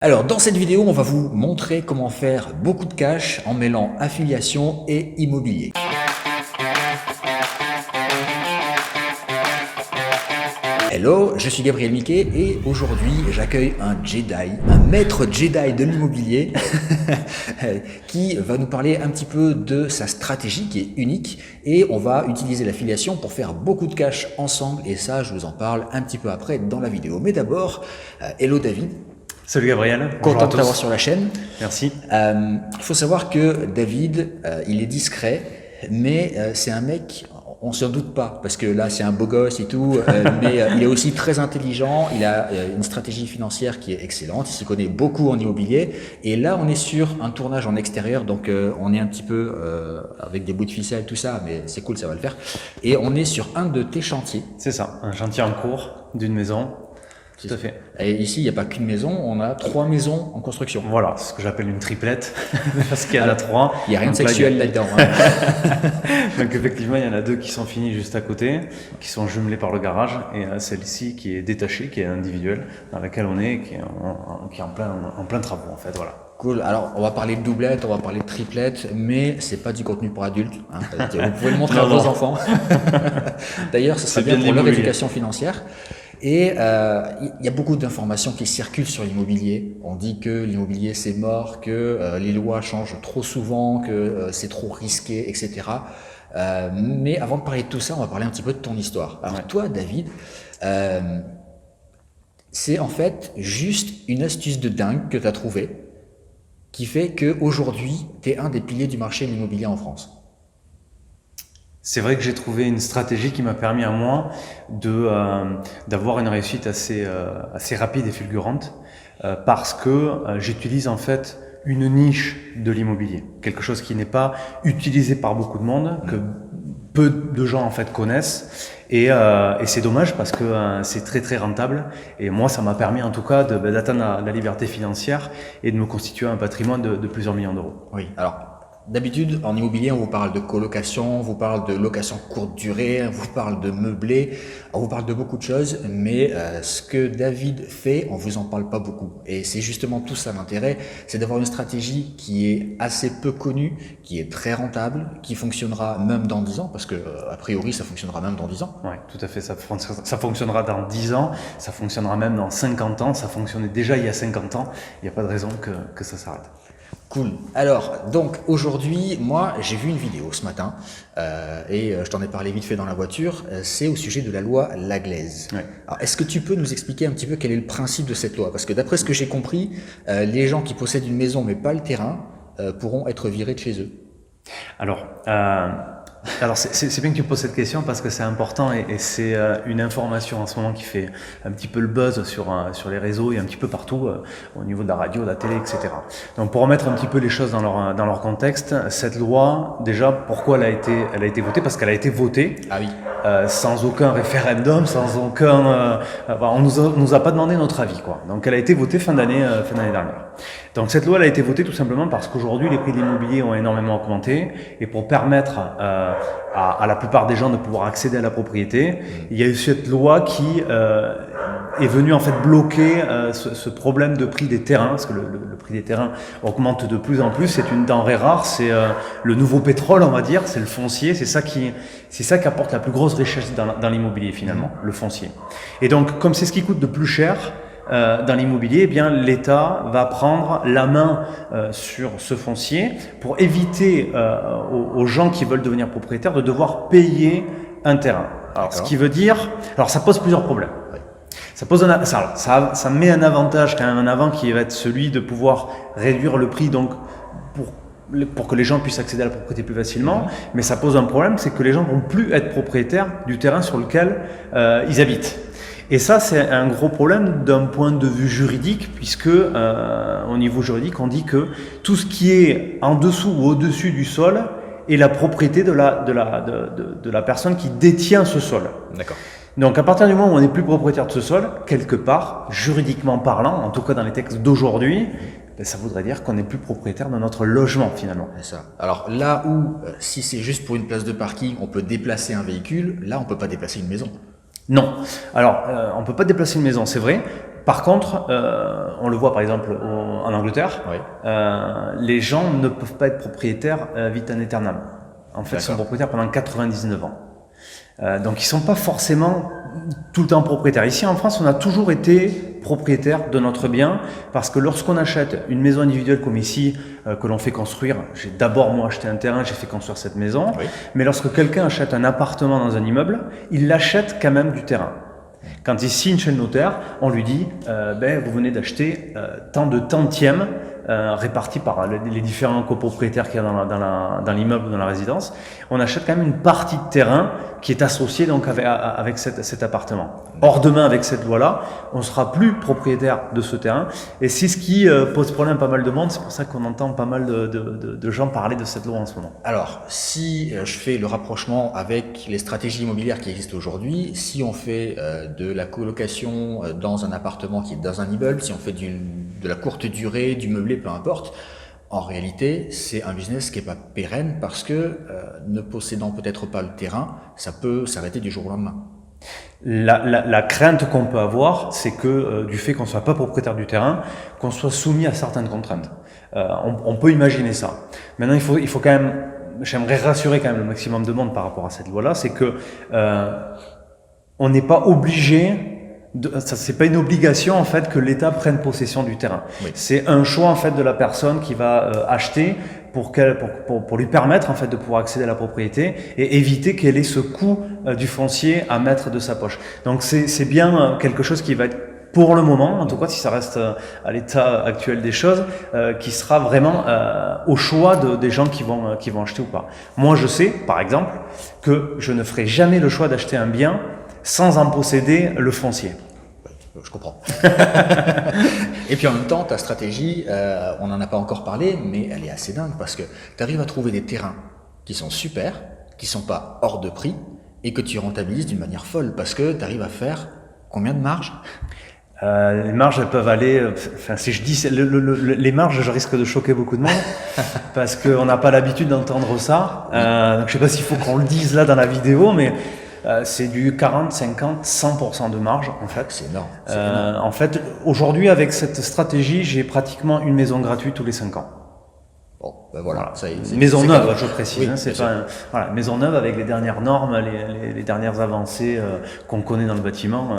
Alors dans cette vidéo, on va vous montrer comment faire beaucoup de cash en mêlant affiliation et immobilier. Hello, je suis Gabriel Miquet et aujourd'hui j'accueille un Jedi, un maître Jedi de l'immobilier qui va nous parler un petit peu de sa stratégie qui est unique et on va utiliser l'affiliation pour faire beaucoup de cash ensemble et ça je vous en parle un petit peu après dans la vidéo. Mais d'abord, hello David. Salut Gabriel, Content de t'avoir sur la chaîne. Merci. Il faut savoir que David, il est discret, mais c'est un mec, on s'en doute pas, parce que là c'est un beau gosse et tout, mais il est aussi très intelligent, il a une stratégie financière qui est excellente, il s'y connaît beaucoup en immobilier, et là on est sur un tournage en extérieur, donc on est un petit peu avec des bouts de ficelle, tout ça, mais c'est cool, ça va le faire, et on est sur un de tes chantiers. C'est ça, un chantier en cours d'une maison. Tout à fait. Et ici, il n'y a pas qu'une maison, on a 3 maisons en construction. Voilà, ce que j'appelle une triplette, parce qu'il y en a 3. Il n'y a rien de sexuel là-dedans. Hein. Donc effectivement, il y en a 2 qui sont finis juste à côté, qui sont jumelées par le garage, et celle-ci qui est détachée, qui est individuelle, dans laquelle on est, qui est en plein travaux en fait, voilà. Cool. Alors, on va parler de doublette, on va parler de triplette, mais c'est pas du contenu pour adultes. Hein. Vous pouvez le montrer à vos enfants. D'ailleurs, ce serait bien pour leur éducation financière. Et il y a beaucoup d'informations qui circulent sur l'immobilier. On dit que l'immobilier c'est mort, que les lois changent trop souvent, que c'est trop risqué, etc. Mais avant de parler de tout ça, on va parler un petit peu de ton histoire. Alors toi, David, c'est en fait juste une astuce de dingue que tu as trouvée qui fait qu'aujourd'hui, tu es un des piliers du marché de l'immobilier en France. C'est vrai que j'ai trouvé une stratégie qui m'a permis à moi d'avoir une réussite assez rapide et fulgurante parce que j'utilise en fait une niche de l'immobilier, quelque chose qui n'est pas utilisé par beaucoup de monde, que peu de gens en fait connaissent et c'est dommage parce que c'est très rentable et moi ça m'a permis en tout cas d'atteindre la liberté financière et de me constituer un patrimoine de plusieurs millions d'euros. Oui, alors d'habitude, en immobilier, on vous parle de colocation, on vous parle de location courte durée, on vous parle de meublé, on vous parle de beaucoup de choses, mais ce que David fait, on vous en parle pas beaucoup. Et c'est justement tout ça l'intérêt, c'est d'avoir une stratégie qui est assez peu connue, qui est très rentable, qui fonctionnera même dans 10 ans, parce que a priori, ça fonctionnera même dans 10 ans. Oui, tout à fait, ça fonctionnera dans 10 ans, ça fonctionnera même dans 50 ans, ça fonctionnait déjà il y a 50 ans, il n'y a pas de raison que ça s'arrête. Cool. Alors, donc aujourd'hui, moi, j'ai vu une vidéo ce matin et je t'en ai parlé vite fait dans la voiture. C'est au sujet de la loi Laglaise. Ouais. Alors, est-ce que tu peux nous expliquer un petit peu quel est le principe de cette loi? Parce que d'après ce que j'ai compris, les gens qui possèdent une maison mais pas le terrain pourront être virés de chez eux. Alors c'est bien que tu poses cette question parce que c'est important et c'est une information en ce moment qui fait un petit peu le buzz sur les réseaux et un petit peu partout au niveau de la radio, de la télé, etc. Donc pour remettre un petit peu les choses dans leur contexte, cette loi, déjà, pourquoi elle a été votée? Parce qu'elle a été votée sans aucun référendum, sans aucun... on nous a pas demandé notre avis, quoi. Donc elle a été votée fin d'année dernière. Donc cette loi elle a été votée tout simplement parce qu'aujourd'hui les prix de l'immobilier ont énormément augmenté et pour permettre à la plupart des gens de pouvoir accéder à la propriété, il y a eu cette loi qui est venue en fait bloquer ce problème de prix des terrains, parce que le prix des terrains augmente de plus en plus, c'est une denrée rare, c'est le nouveau pétrole on va dire, c'est le foncier, c'est ça qui apporte la plus grosse richesse dans l'immobilier finalement, le foncier. Et donc comme c'est ce qui coûte de plus cher, dans l'immobilier, eh bien l'État va prendre la main sur ce foncier pour éviter aux gens qui veulent devenir propriétaires de devoir payer un terrain. Alors, ce qui veut dire, alors ça pose plusieurs problèmes. Ça pose ça met un avantage quand même en avant qui va être celui de pouvoir réduire le prix donc pour que les gens puissent accéder à la propriété plus facilement, mais ça pose un problème, c'est que les gens vont plus être propriétaires du terrain sur lequel ils habitent. Et ça, c'est un gros problème d'un point de vue juridique, puisque au niveau juridique, on dit que tout ce qui est en dessous ou au-dessus du sol est la propriété de la personne qui détient ce sol. D'accord. Donc à partir du moment où on n'est plus propriétaire de ce sol, quelque part, juridiquement parlant, en tout cas dans les textes d'aujourd'hui, ça voudrait dire qu'on n'est plus propriétaire de notre logement finalement. C'est ça. Alors là où, si c'est juste pour une place de parking, on peut déplacer un véhicule, là on peut pas déplacer une maison. Non. Alors, on peut pas déplacer une maison, c'est vrai. Par contre, on le voit par exemple en Angleterre, Oui. Les gens ne peuvent pas être propriétaires vitam aeternam. En fait, ils sont D'accord. propriétaires pendant 99 ans. Donc ils sont pas forcément tout le temps propriétaires. Ici en France, on a toujours été propriétaire de notre bien parce que lorsqu'on achète une maison individuelle comme ici, que l'on fait construire, j'ai d'abord moi acheté un terrain, j'ai fait construire cette maison, Oui. mais lorsque quelqu'un achète un appartement dans un immeuble, il achète quand même du terrain. Quand il signe chez le notaire, on lui dit vous venez d'acheter tant de tantièmes répartis par les différents copropriétaires qu'il y a dans l'immeuble ou dans la résidence. On achète quand même une partie de terrain qui est associée donc avec cet appartement. Or demain, avec cette loi-là, on sera plus propriétaire de ce terrain et c'est ce qui pose problème à pas mal de monde. C'est pour ça qu'on entend pas mal de gens parler de cette loi en ce moment. Alors, si je fais le rapprochement avec les stratégies immobilières qui existent aujourd'hui, si on fait de la colocation dans un appartement qui est dans un immeuble, si on fait de la courte durée, du meublé, peu importe, en réalité, c'est un business qui n'est pas pérenne parce que ne possédant peut-être pas le terrain, ça peut s'arrêter du jour au lendemain. La crainte qu'on peut avoir, c'est que du fait qu'on ne soit pas propriétaire du terrain, qu'on soit soumis à certaines contraintes. On peut imaginer ça. Maintenant, il faut quand même, j'aimerais rassurer quand même le maximum de monde par rapport à cette loi-là, c'est que on n'est pas obligé. C'est pas une obligation en fait que l'État prenne possession du terrain. Oui. C'est un choix en fait de la personne qui va acheter pour lui permettre en fait de pouvoir accéder à la propriété et éviter qu'elle ait ce coût du foncier à mettre de sa poche. Donc c'est bien quelque chose qui va être pour le moment, en tout cas si ça reste à l'état actuel des choses, qui sera vraiment au choix des gens qui vont acheter ou pas. Moi je sais par exemple que je ne ferai jamais le choix d'acheter un bien sans en posséder le foncier. Je comprends. Et puis en même temps, ta stratégie, on n'en a pas encore parlé, mais elle est assez dingue parce que tu arrives à trouver des terrains qui sont super, qui sont pas hors de prix et que tu rentabilises d'une manière folle parce que tu arrives à faire combien de marge? Les marges, elles peuvent aller. Si je dis les marges, je risque de choquer beaucoup de monde parce qu'on n'a pas l'habitude d'entendre ça. Donc je sais pas s'il faut qu'on le dise là dans la vidéo, mais c'est du 40, 50, 100% de marge en fait. C'est énorme. C'est énorme. En fait, aujourd'hui avec cette stratégie, j'ai pratiquement une maison gratuite tous les 5 ans. Bon, ben voilà. Ça y est, Maison neuve, je précise. Oui, C'est pas voilà, maison neuve avec les dernières normes, les dernières avancées qu'on connaît dans le bâtiment,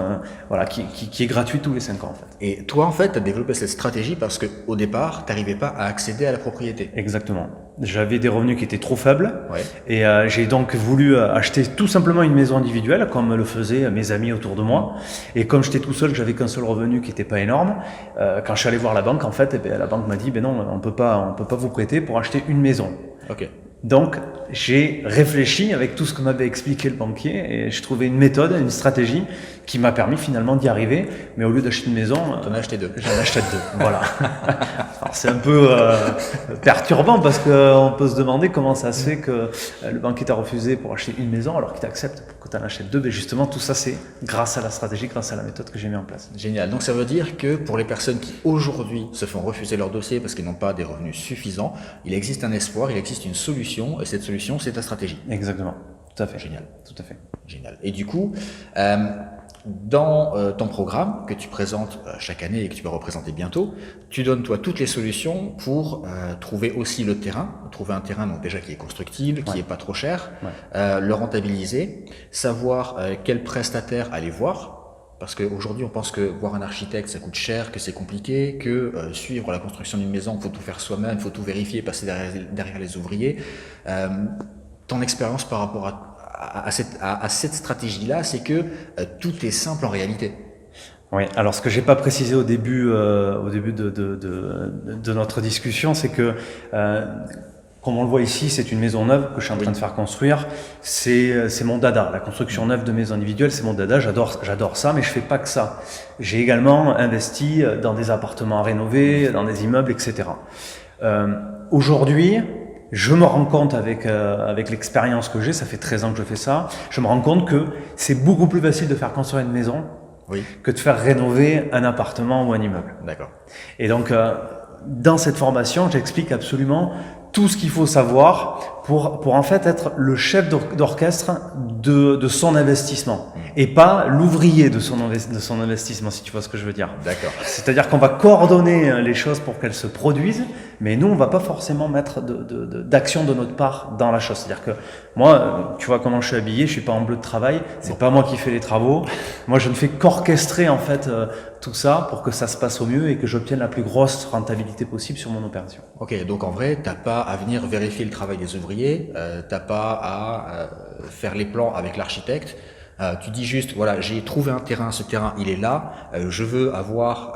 voilà, qui est gratuite tous les 5 ans en fait. Et toi, en fait, tu as développé cette stratégie parce qu'au départ, tu n'arrivais pas à accéder à la propriété. Exactement. J'avais des revenus qui étaient trop faibles Ouais. et j'ai donc voulu acheter tout simplement une maison individuelle comme le faisaient mes amis autour de moi. Et comme j'étais tout seul, que j'avais qu'un seul revenu qui n'était pas énorme, quand je suis allé voir la banque, en fait, la banque m'a dit non, on peut pas vous prêter pour acheter une maison. Ok. Donc, j'ai réfléchi avec tout ce que m'avait expliqué le banquier et j'ai trouvé une méthode, une stratégie qui m'a permis finalement d'y arriver. Mais au lieu d'acheter une maison, T'en as acheté deux. j'en achète deux. Voilà. Alors, c'est un peu perturbant parce qu'on peut se demander comment ça se fait que le banquier t'a refusé pour acheter une maison alors qu'il t'accepte pour que tu en achètes deux. Mais justement, tout ça, c'est grâce à la stratégie, grâce à la méthode que j'ai mis en place. Génial. Donc ça veut dire que pour les personnes qui aujourd'hui se font refuser leur dossier parce qu'ils n'ont pas des revenus suffisants, il existe un espoir, il existe une solution et cette solution, c'est ta stratégie. Exactement. Tout à fait. Génial. Tout à fait. Génial. Et du coup, dans ton programme que tu présentes chaque année et que tu vas représenter bientôt, tu donnes toi toutes les solutions pour trouver aussi le terrain, trouver un terrain donc déjà qui est constructible, qui est pas trop cher, le rentabiliser, savoir quel prestataire aller voir. Parce qu'aujourd'hui, on pense que voir un architecte, ça coûte cher, que c'est compliqué, que suivre la construction d'une maison, il faut tout faire soi-même, il faut tout vérifier, passer derrière les ouvriers. Ton expérience par rapport à cette stratégie-là, c'est que tout est simple en réalité. Oui, alors ce que j'ai pas précisé au début de notre discussion, c'est que comme on le voit ici, c'est une maison neuve que je suis en train de faire construire. C'est mon dada. La construction neuve de maisons individuelles, c'est mon dada. J'adore ça, mais je fais pas que ça. J'ai également investi dans des appartements à rénover, dans des immeubles, etc. Aujourd'hui, je me rends compte avec l'expérience que j'ai, ça fait 13 ans que je fais ça, je me rends compte que c'est beaucoup plus facile de faire construire une maison que de faire rénover un appartement ou un immeuble. D'accord. Et donc, dans cette formation, j'explique absolument tout ce qu'il faut savoir pour en fait être le chef d'orchestre de son investissement et pas l'ouvrier de son investissement, si tu vois ce que je veux dire. D'accord. C'est-à-dire qu'on va coordonner les choses pour qu'elles se produisent, mais nous, on va pas forcément mettre d'action de notre part dans la chose. C'est-à-dire que moi, tu vois comment je suis habillé, je suis pas en bleu de travail, c'est pas moi qui fais les travaux. Moi, je ne fais qu'orchestrer en fait tout ça pour que ça se passe au mieux et que j'obtienne la plus grosse rentabilité possible sur mon opération. Ok, donc en vrai, t'as pas à venir vérifier le travail des ouvriers, t'as pas à faire les plans avec l'architecte. Tu dis juste, voilà, j'ai trouvé un terrain, ce terrain, il est là, je veux avoir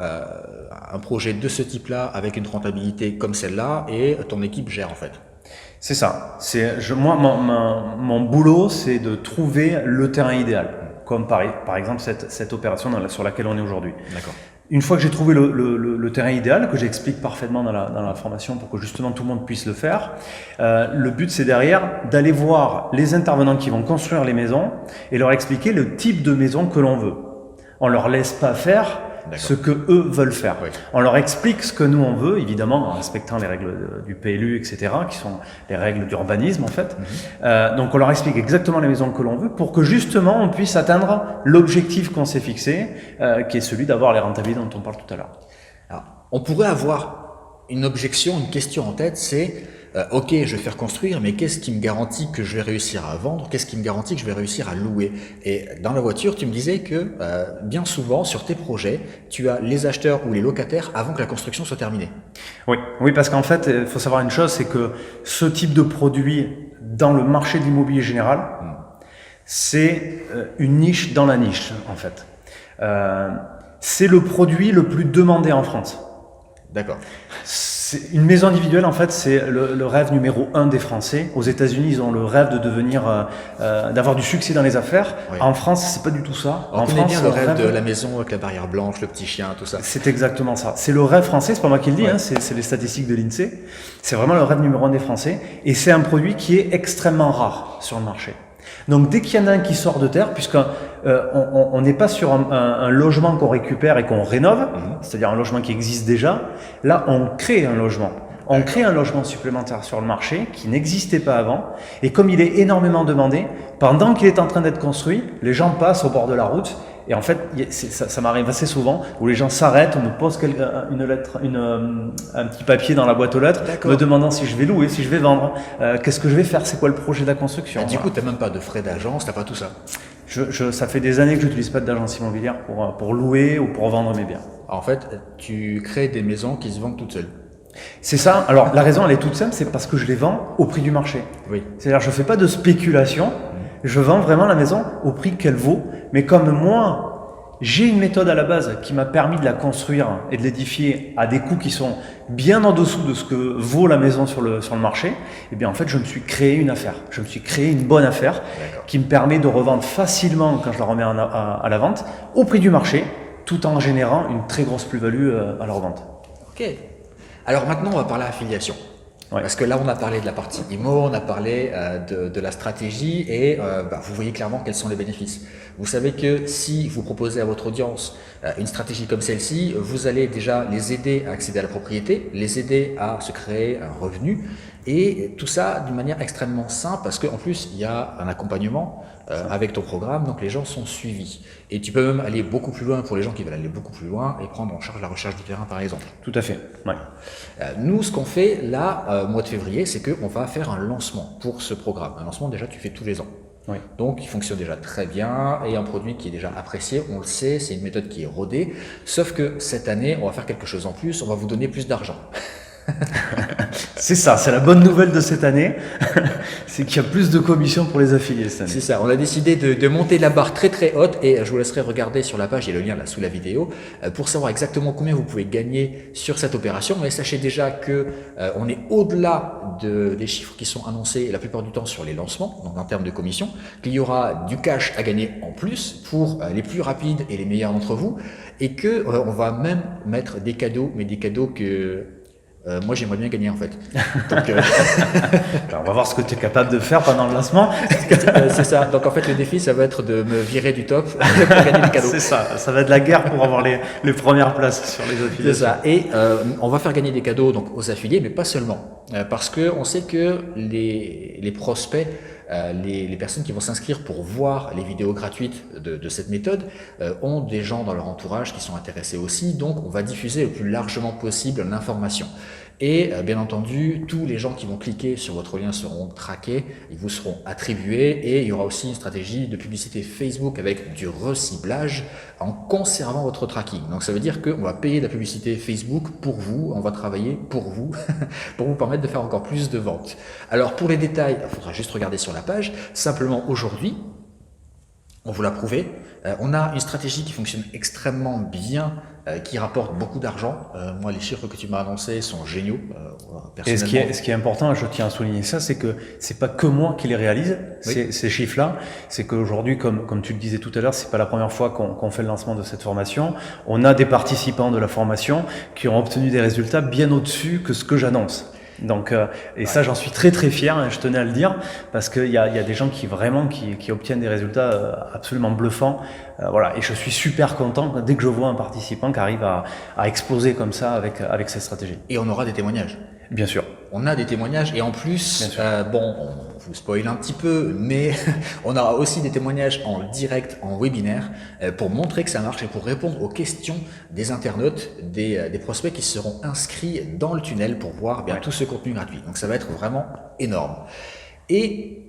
un projet de ce type-là avec une rentabilité comme celle-là, et ton équipe gère en fait. C'est ça. Moi, mon boulot, c'est de trouver le terrain idéal, comme par exemple cette opération sur laquelle on est aujourd'hui. D'accord. Une fois que j'ai trouvé le terrain idéal, que j'explique parfaitement dans la formation pour que justement tout le monde puisse le faire, le but c'est derrière d'aller voir les intervenants qui vont construire les maisons et leur expliquer le type de maison que l'on veut. On leur laisse pas faire ce que eux veulent faire. Oui. On leur explique ce que nous on veut, évidemment en respectant les règles du PLU, etc., qui sont les règles d'urbanisme en fait. Donc on leur explique exactement les maisons que l'on veut pour que justement on puisse atteindre l'objectif qu'on s'est fixé, qui est celui d'avoir les rentabilités dont on parle tout à l'heure. Alors, on pourrait avoir une objection, une question en tête, c'est ok, je vais faire construire, mais qu'est-ce qui me garantit que je vais réussir à vendre? Qu'est-ce qui me garantit que je vais réussir à louer? Et dans la voiture, tu me disais que bien souvent, sur tes projets, tu as les acheteurs ou les locataires avant que la construction soit terminée. Oui, parce qu'en fait, il faut savoir une chose, c'est que ce type de produit dans le marché de l'immobilier général, c'est une niche dans la niche, en fait. C'est le produit le plus demandé en France. D'accord. Une maison individuelle, en fait, c'est le rêve numéro 1 des Français. Aux États-Unis, ils ont le rêve de devenir, d'avoir du succès dans les affaires. Oui. En France, c'est pas du tout ça. On connaît bien le rêve de la maison avec la barrière blanche, le petit chien, tout ça. C'est exactement ça. C'est le rêve français. C'est pas moi qui le dis, c'est les statistiques de l'INSEE. C'est vraiment le rêve numéro 1 des Français. Et c'est un produit qui est extrêmement rare sur le marché. Donc dès qu'il y en a un qui sort de terre, puisqu'on n'est pas sur un logement qu'on récupère et qu'on rénove, c'est-à-dire un logement qui existe déjà, là on crée un logement. On crée un logement supplémentaire sur le marché qui n'existait pas avant, et comme il est énormément demandé, pendant qu'il est en train d'être construit, les gens passent au bord de la route. Et en fait, ça m'arrive assez souvent où les gens s'arrêtent, on me pose une lettre, un petit papier dans la boîte aux lettres, me demandant si je vais louer, si je vais vendre, qu'est-ce que je vais faire, c'est quoi le projet de la construction. Du coup, tu n'as même pas de frais d'agence, tu n'as pas tout ça. Ça fait des années que je n'utilise pas d'agence immobilière pour louer ou pour vendre mes biens. En fait, tu crées des maisons qui se vendent toutes seules. C'est ça. Alors la raison, elle est toute simple, c'est parce que je les vends au prix du marché. Oui. C'est-à-dire, je fais pas de spéculation. Je vends vraiment la maison au prix qu'elle vaut. Mais comme moi, j'ai une méthode à la base qui m'a permis de la construire et de l'édifier à des coûts qui sont bien en dessous de ce que vaut la maison sur le marché, eh bien en fait, je me suis créé une affaire. Je me suis créé une bonne affaire qui me permet de revendre facilement quand je la remets à la vente au prix du marché, tout en générant une très grosse plus-value à la revente. Ok. Alors maintenant, on va parler affiliation. Ouais. Parce que là, on a parlé de la partie IMO, on a parlé de la stratégie et vous voyez clairement quels sont les bénéfices. Vous savez que si vous proposez à votre audience une stratégie comme celle-ci, vous allez déjà les aider à accéder à la propriété, les aider à se créer un revenu et tout ça d'une manière extrêmement simple parce qu'en plus, il y a un accompagnement avec ton programme, donc les gens sont suivis. Et tu peux même aller beaucoup plus loin pour les gens qui veulent aller beaucoup plus loin et prendre en charge la recherche du terrain par exemple. Tout à fait. Ouais. Nous, ce qu'on fait là, mois de février, c'est qu'on va faire un lancement pour ce programme. Un lancement déjà tu fais tous les ans. Oui. Donc il fonctionne déjà très bien et un produit qui est déjà apprécié, on le sait, c'est une méthode qui est rodée. Sauf que cette année, on va faire quelque chose en plus, on va vous donner plus d'argent. C'est ça, c'est la bonne nouvelle de cette année, c'est qu'il y a plus de commissions pour les affiliés cette année. C'est ça, on a décidé de monter la barre très très haute et je vous laisserai regarder sur la page, il y a le lien là sous la vidéo, pour savoir exactement combien vous pouvez gagner sur cette opération. Mais sachez déjà que on est au-delà des chiffres qui sont annoncés la plupart du temps sur les lancements, donc en termes de commission, qu'il y aura du cash à gagner en plus pour les plus rapides et les meilleurs d'entre vous, et que on va même mettre des cadeaux, mais des cadeaux que Moi, j'aimerais bien gagner en fait. Donc, Alors, on va voir ce que tu es capable de faire pendant le lancement. c'est ça. Donc en fait, le défi, ça va être de me virer du top pour gagner des cadeaux. C'est ça va être la guerre pour avoir les premières places sur les affiliés. C'est ça. Et on va faire gagner des cadeaux donc aux affiliés, mais pas seulement, parce que on sait que les prospects, les personnes qui vont s'inscrire pour voir les vidéos gratuites de cette méthode ont des gens dans leur entourage qui sont intéressés aussi. Donc on va diffuser le plus largement possible l'information. Et bien entendu, tous les gens qui vont cliquer sur votre lien seront traqués, ils vous seront attribués, et il y aura aussi une stratégie de publicité Facebook avec du reciblage en conservant votre tracking. Donc ça veut dire qu'on va payer de la publicité Facebook pour vous, on va travailler pour vous, pour vous permettre de faire encore plus de ventes. Alors pour les détails, il faudra juste regarder sur la page. Simplement aujourd'hui, on vous l'a prouvé, on a une stratégie qui fonctionne extrêmement bien, qui rapporte beaucoup d'argent. Moi, les chiffres que tu m'as annoncés sont géniaux. Et ce qui est important, je tiens à souligner ça, c'est que c'est pas que moi qui les réalise, Oui. ces chiffres-là. C'est qu'aujourd'hui, comme tu le disais tout à l'heure, c'est pas la première fois qu'on fait le lancement de cette formation. On a des participants de la formation qui ont obtenu des résultats bien au-dessus que ce que j'annonce. Donc, ça, j'en suis très très fier, hein, je tenais à le dire, parce qu'il y a des gens qui vraiment qui obtiennent des résultats absolument bluffants. Voilà, et je suis super content dès que je vois un participant qui arrive à exploser comme ça avec cette stratégie. Et on aura des témoignages. Bien sûr. On a des témoignages, et en plus, bon, on vous spoil un petit peu, mais on aura aussi des témoignages en direct, en webinaire, pour montrer que ça marche et pour répondre aux questions des internautes, des prospects qui seront inscrits dans le tunnel pour voir bien tout ce contenu gratuit. Donc ça va être vraiment énorme. Et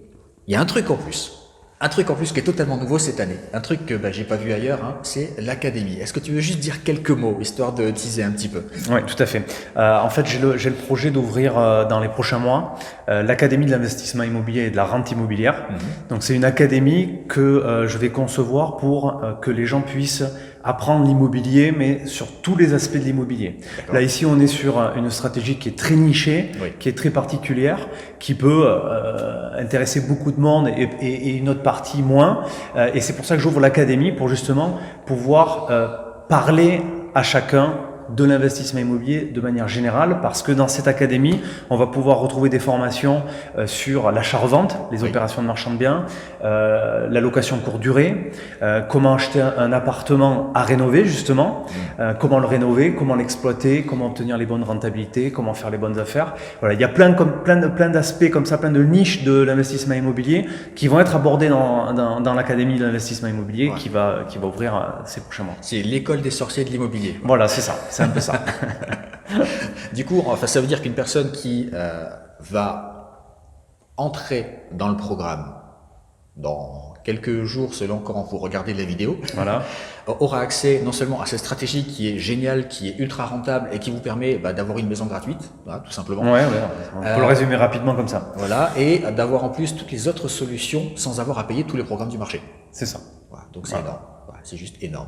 il y a un truc en plus. Un truc en plus qui est totalement nouveau cette année, un truc que j'ai pas vu ailleurs, hein, c'est l'académie. Est-ce que tu veux juste dire quelques mots, histoire de teaser un petit peu? Oui, tout à fait. En fait, j'ai le projet d'ouvrir dans les prochains mois l'Académie de l'investissement immobilier et de la rente immobilière. Donc c'est une académie que je vais concevoir pour que les gens puissent apprendre l'immobilier, mais sur tous les aspects de l'immobilier. Là, ici, on est sur une stratégie qui est très nichée, qui est très particulière, qui peut intéresser beaucoup de monde et une autre partie moins. Et c'est pour ça que j'ouvre l'académie, pour justement pouvoir parler à chacun de l'investissement immobilier de manière générale, parce que dans cette académie, on va pouvoir retrouver des formations sur l'achat-revente, les opérations de marchand de biens, la location courte durée, comment acheter un appartement à rénover justement, comment le rénover, comment l'exploiter, comment obtenir les bonnes rentabilités, comment faire les bonnes affaires. Voilà, il y a plein d'aspects comme ça, plein de niches de l'investissement immobilier qui vont être abordés dans l'académie de l'investissement immobilier qui va ouvrir ces prochains mois. C'est l'école des sorciers de l'immobilier. Voilà, c'est ça. C'est un peu ça. Du coup, enfin, ça veut dire qu'une personne qui va entrer dans le programme dans quelques jours, selon comment vous regardez la vidéo, voilà, aura accès non seulement à cette stratégie qui est géniale, qui est ultra rentable et qui vous permet d'avoir une maison gratuite, voilà, tout simplement. Ouais, on peut le résumer rapidement comme ça. Voilà, et d'avoir en plus toutes les autres solutions sans avoir à payer tous les programmes du marché. C'est ça. Voilà, donc c'est énorme. Voilà, c'est juste énorme.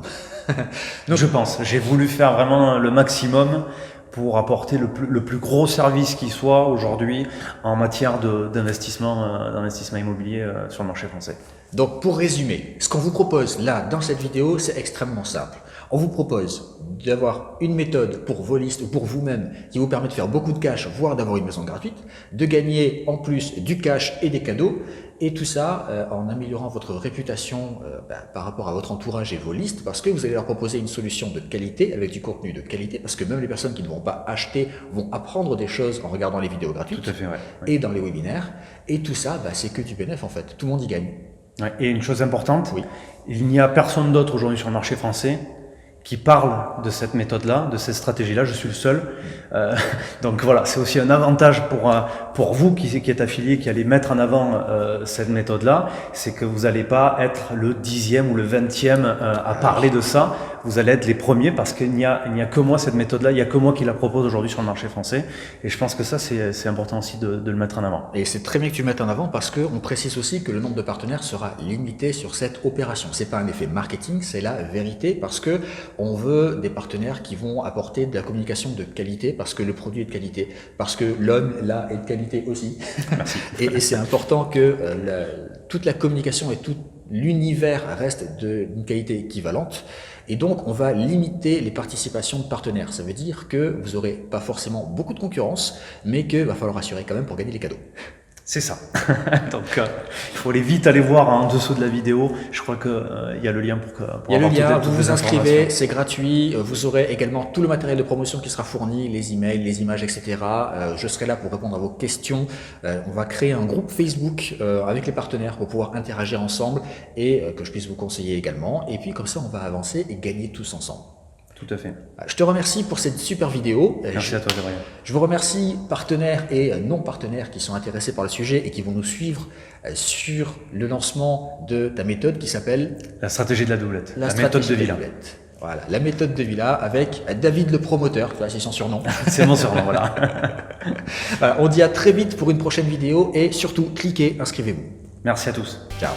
Donc, je pense, j'ai voulu faire vraiment le maximum pour apporter le plus gros service qui soit aujourd'hui en matière d'investissement immobilier sur le marché français. Donc pour résumer, ce qu'on vous propose là dans cette vidéo, c'est extrêmement simple. On vous propose d'avoir une méthode pour vos listes ou pour vous-même qui vous permet de faire beaucoup de cash, voire d'avoir une maison gratuite, de gagner en plus du cash et des cadeaux, et tout ça en améliorant votre réputation par rapport à votre entourage et vos listes, parce que vous allez leur proposer une solution de qualité avec du contenu de qualité, parce que même les personnes qui ne vont pas acheter vont apprendre des choses en regardant les vidéos gratuites. Tout à fait, ouais. Et dans les webinaires, et tout ça, c'est que du bénéfice en fait. Tout le monde y gagne. Ouais, et une chose importante, il n'y a personne d'autre aujourd'hui sur le marché français qui parle de cette méthode-là, de cette stratégie-là. Je suis le seul. Donc voilà, c'est aussi un avantage pour vous qui êtes affilié, qui allez mettre en avant cette méthode-là, c'est que vous n'allez pas être le 10e ou le 20e à parler de ça. Vous allez être les premiers parce qu'il n'y a que moi cette méthode-là, il n'y a que moi qui la propose aujourd'hui sur le marché français. Et je pense que ça, c'est important aussi de le mettre en avant. Et c'est très bien que tu le mettes en avant parce qu'on précise aussi que le nombre de partenaires sera limité sur cette opération. C'est pas un effet marketing, c'est la vérité parce que on veut des partenaires qui vont apporter de la communication de qualité parce que le produit est de qualité, parce que l'homme là est de qualité aussi. Merci. Et c'est important que toute la communication et toute l'univers reste d'une qualité équivalente. Et donc, on va limiter les participations de partenaires. Ça veut dire que vous n'aurez pas forcément beaucoup de concurrence, mais qu'il va falloir assurer quand même pour gagner les cadeaux. C'est ça. Donc, il faut vite aller voir en dessous de la vidéo. Je crois qu'il y a le lien pour il y a le lien, vous vous inscrivez, c'est gratuit. Vous aurez également tout le matériel de promotion qui sera fourni, les emails, les images, etc. Je serai là pour répondre à vos questions. On va créer un groupe Facebook avec les partenaires pour pouvoir interagir ensemble et que je puisse vous conseiller également. Et puis comme ça, on va avancer et gagner tous ensemble. Tout à fait. Je te remercie pour cette super vidéo. Merci à toi, Gabriel. Je vous remercie, partenaires et non partenaires qui sont intéressés par le sujet et qui vont nous suivre sur le lancement de ta méthode qui s'appelle la stratégie de la doublette. La méthode de Villa. Voilà, la méthode de Villa avec David le promoteur, c'est son surnom. C'est mon surnom, voilà. Voilà. On dit à très vite pour une prochaine vidéo et surtout, cliquez, inscrivez-vous. Merci à tous. Ciao.